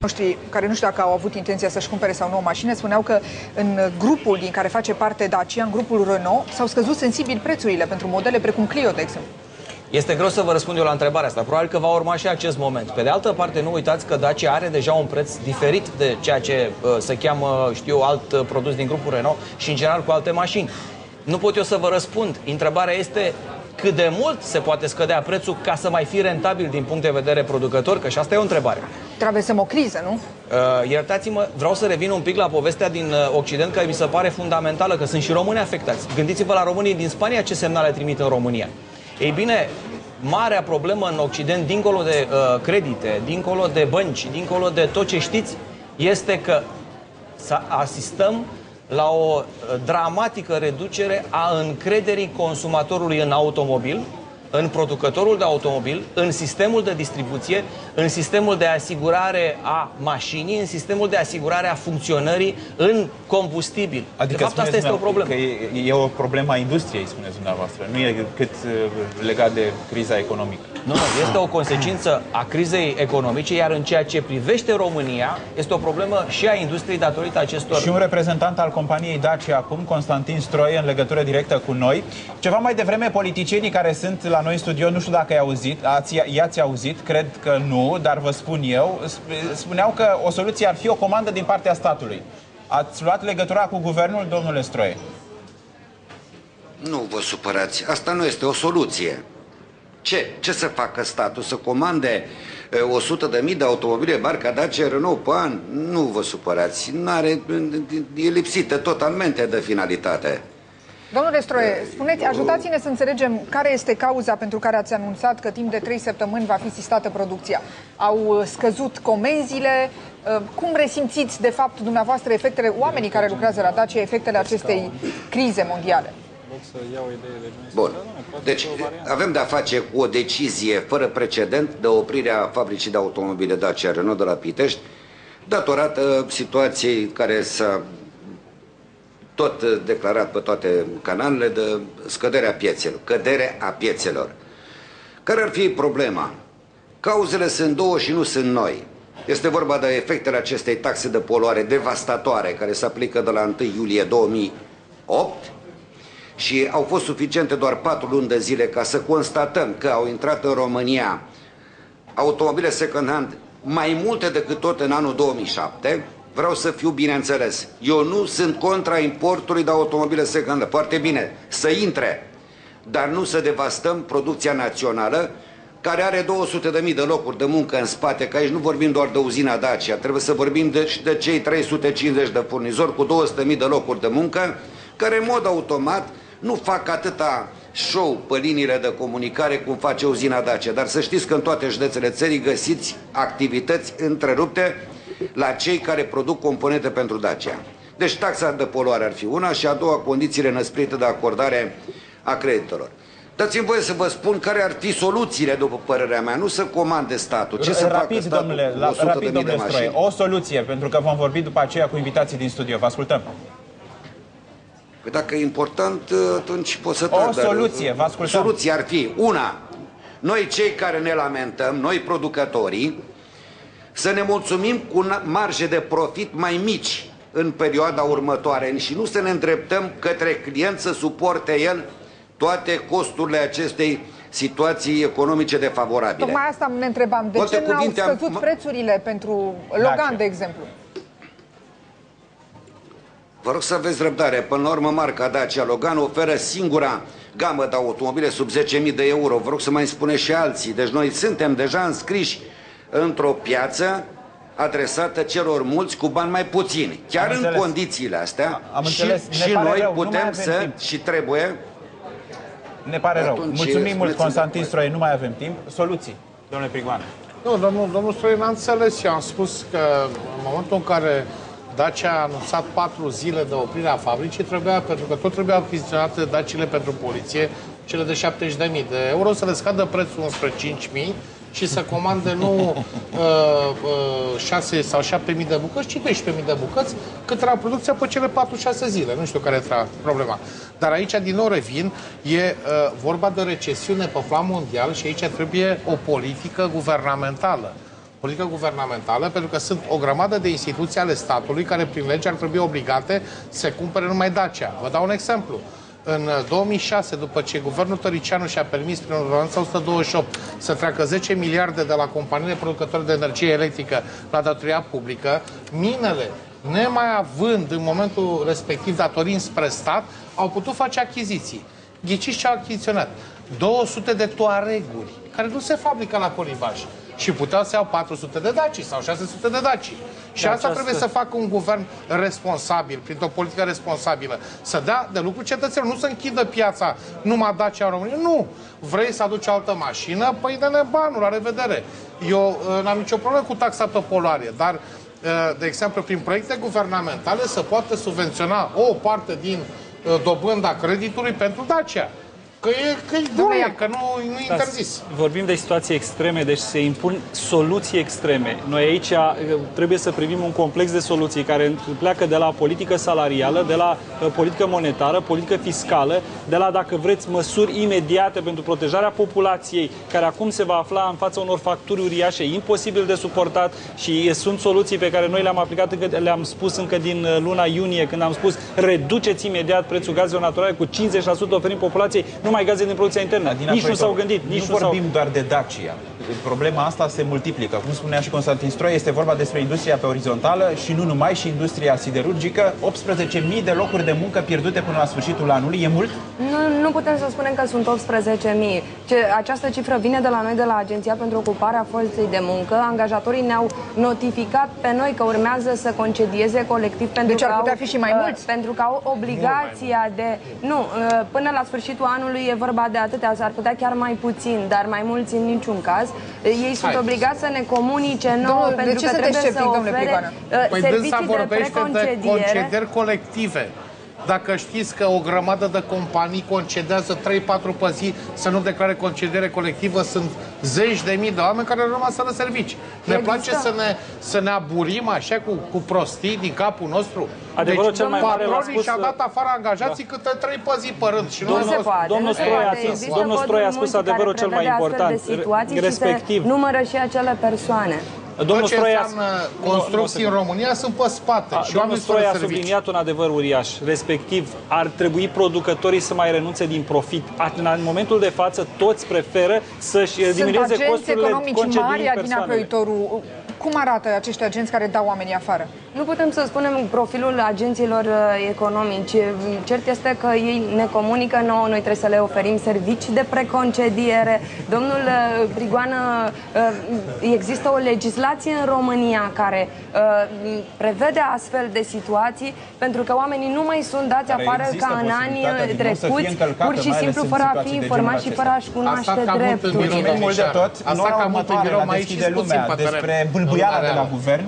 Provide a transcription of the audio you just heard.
noștri, care nu știu dacă au avut intenția să-și cumpere sau nu o mașină, spuneau că în grupul din care face parte Dacia, în grupul Renault, s-au scăzut sensibil prețurile pentru modele precum Clio, de exemplu. Este greu să vă răspund eu la întrebarea asta. Probabil că va urma și acest moment. Pe de altă parte, nu uitați că Dacia are deja un preț diferit de ceea ce se cheamă, știu, alt produs din grupul Renault și în general cu alte mașini. Nu pot eu să vă răspund. Întrebarea este cât de mult se poate scădea prețul ca să mai fie rentabil din punct de vedere producător, că și asta e o întrebare. Traversăm o criză, nu? Iertați-mă, vreau să revin un pic la povestea din Occident, care mi se pare fundamentală, că sunt și români afectați. Gândiți-vă la românii din Spania ce semnale trimit în România. Ei bine, marea problemă în Occident, dincolo de credite, dincolo de bănci, dincolo de tot ce știți, este că să asistăm la o dramatică reducere a încrederii consumatorului în automobil, în producătorul de automobil, în sistemul de distribuție, în sistemul de asigurare a mașinii, în sistemul de asigurare a funcționării, în combustibil. Adică de fapt, asta este o problemă. Că e o problemă a industriei, spuneți dumneavoastră. Nu e cât legat de criza economică. Nu, este o consecință a crizei economice, iar în ceea ce privește România, este o problemă și a industriei datorită acestor... Și un reprezentant al companiei Dacia acum, Constantin Stroie, în legătură directă cu noi. Ceva mai devreme, politicienii care sunt la noi în studio, nu știu dacă i-ați auzit, cred că nu, dar vă spun eu, spuneau că o soluție ar fi o comandă din partea statului. Ați luat legătura cu guvernul, domnule Stroie? Nu vă supărați, asta nu este o soluție. Ce să facă statul? Să comande 100.000 de automobile marca Dacia Renault pe an? Nu vă supărați, e lipsită totalmente de finalitate. Domnule Stroie, spuneți, ajutați-ne să înțelegem care este cauza pentru care ați anunțat că timp de 3 săptămâni va fi sistată producția. Au scăzut comenzile? Cum resimțiți, de fapt, dumneavoastră, efectele, oamenii care lucrează la Dacia, efectele acestei crize mondiale? Bun. Deci avem de-a face cu o decizie fără precedent de oprirea fabricii de automobile Dacia Renault de la Pitești, datorată situației care s-a tot declarat pe toate canalele de scăderea piețelor, căderea a piețelor. Care ar fi problema? Cauzele sunt două și nu sunt noi. Este vorba de efectele acestei taxe de poluare devastatoare care se aplică de la 1 iulie 2008 și au fost suficiente doar 4 luni de zile ca să constatăm că au intrat în România automobile second-hand mai multe decât tot în anul 2007. Vreau să fiu bineînțeles. Eu nu sunt contra importului de automobile second-hand. Foarte bine, să intre, dar nu să devastăm producția națională, care are 200.000 de locuri de muncă în spate, că aici nu vorbim doar de uzina Dacia, trebuie să vorbim de cei 350 de furnizori cu 200.000 de locuri de muncă, care în mod automat nu fac atâta show pe liniile de comunicare cum face uzina Dacia. Dar să știți că în toate județele țării găsiți activități întrerupte la cei care produc componente pentru Dacia. Deci taxa de poluare ar fi una și a doua, condițiile năsprite de acordare a creditelor. Dați-mi voie să vă spun care ar fi soluțiile, după părerea mea, nu să comande statul. Ce să facă statul cu 100.000 de mașini? O soluție, pentru că vom vorbi după aceea cu invitații din studio. Vă ascultăm. Păi dacă e important, atunci pot să trag. O soluție, vă ascultăm. Soluția ar fi, una, noi cei care ne lamentăm, noi producătorii, să ne mulțumim cu marje de profit mai mici în perioada următoare și nu să ne îndreptăm către client să suporte el toate costurile acestei situații economice defavorabile. Tocmai asta ne întrebam. De ce n-au scăzut prețurile pentru Logan, de exemplu? Vă rog să aveți răbdare. Până la urmă, marca Dacia Logan oferă singura gamă de automobile sub 10.000 de euro. Vă rog să mai spuneți și alții. Deci noi suntem deja înscriși într-o piață adresată celor mulți cu bani mai puțini. Chiar în condițiile astea și noi putem să și trebuie. Ne pare rău. Mulțumim mult, Constantin Stroie. Nu mai avem timp. Soluții, domnule Prigoană. Nu, domnul Stroie n-a înțeles. Eu am spus că în momentul în care Dacia a anunțat 4 zile de oprire a fabricii, pentru că tot trebuiau achiziționate Dacile pentru poliție, cele de 70.000 de euro, să le scadă prețul înspre 5.000 și să comande nu 6 sau 7.000 de bucăți, ci 12.000 de bucăți, cât era producția pe cele 4-6 zile. Nu știu care era problema. Dar aici, din nou revin, e vorba de recesiune pe plan mondial și aici trebuie o politică guvernamentală. politică guvernamentală, pentru că sunt o grămadă de instituții ale statului care prin lege ar trebui obligate să cumpere numai Dacia. Vă dau un exemplu. În 2006, după ce guvernul Tăricianu și-a permis prin ordonanța 128 să treacă 10 miliarde de la companiile producătoare de energie electrică la datoria publică, minele, nemai având în momentul respectiv datorii spre stat, au putut face achiziții. Ghiciți ce au achiziționat? 200 de Touareg-uri, care nu se fabrică la colibaj. Și puteau să iau 400 de Daci sau 600 de Daci. Și asta trebuie să facă un guvern responsabil, printr-o politică responsabilă. Să dea de lucru cetățenilor, nu să închidă piața numai Dacia în România. Nu! Vrei să aduci altă mașină? Păi dă-ne banul, la revedere. Eu n-am nicio problemă cu taxa pe poluare, dar, de exemplu, prin proiecte guvernamentale să poată subvenționa o parte din dobânda creditului pentru Dacia. Că e voie, că nu interzis. Vorbim de situații extreme, deci se impun soluții extreme. Noi aici trebuie să privim un complex de soluții care pleacă de la politică salarială, de la politică monetară, politică fiscală, de la, dacă vreți, măsuri imediate pentru protejarea populației, care acum se va afla în fața unor facturi uriașe, imposibil de suportat, și sunt soluții pe care noi le-am aplicat, le-am spus încă din luna iunie, când am spus reduceți imediat prețul gazelor naturale cu 50%, oferim populației numai gaze din producția internă. Nici nu s-au gândit. Nu vorbim doar de Dacia. Problema asta se multiplică. Cum spunea și Constantin Stroie, este vorba despre industria pe orizontală și nu numai, și industria siderurgică. 18.000 de locuri de muncă pierdute până la sfârșitul anului. E mult? Nu putem să spunem că sunt 18.000. Această cifră vine de la noi, de la Agenția pentru Ocuparea Forței de Muncă. Angajatorii ne-au notificat pe noi că urmează să concedieze colectiv pentru deci ar putea fi și mai mulți? Pentru că au obligația de... Nu, până la sfârșitul anului e vorba de atâtea, s-ar putea chiar mai puțin, dar mai mulți în niciun caz. Ei sunt obligați să ne comunice nouă, pentru că trebuie să ofere servicii de preconcediere. De concedieri colective. Dacă știți că o grămadă de companii concedează 3-4 pe zi să nu declare concediere colectivă, sunt zeci de mii de oameni care rămas fără servici. Ne place să ne aburim așa cu prostii din capul nostru. Adevărul cel mai mare patronii și-au dat afară angajații câte 3 pe zi pe rând. Și domnul Stroie a spus adevărul cel mai important, respectiv. Numără și acele persoane. Tot ce înseamnă construcții în România sunt pe spate. Și domnul Stroie a subliniat un adevăr uriaș. Respectiv, ar trebui producătorii să mai renunțe din profit. În momentul de față, toți preferă să-și diminueze costurile concediirii persoanelor. Cum arată acești agenți care dau oamenii afară? Nu putem să spunem profilul agenților economici. Cert este că ei ne comunică nouă, noi trebuie să le oferim servicii de preconcediere. Domnul Prigoană, există o legislație în România care prevede astfel de situații, pentru că oamenii nu mai sunt dați afară ca în anii trecuți, pur și simplu fără a fi informați și fără a-și cunoaște drepturile. Mult de tot, nu au următoare la Deschide Lumea despre bâlbâiala de la guvern.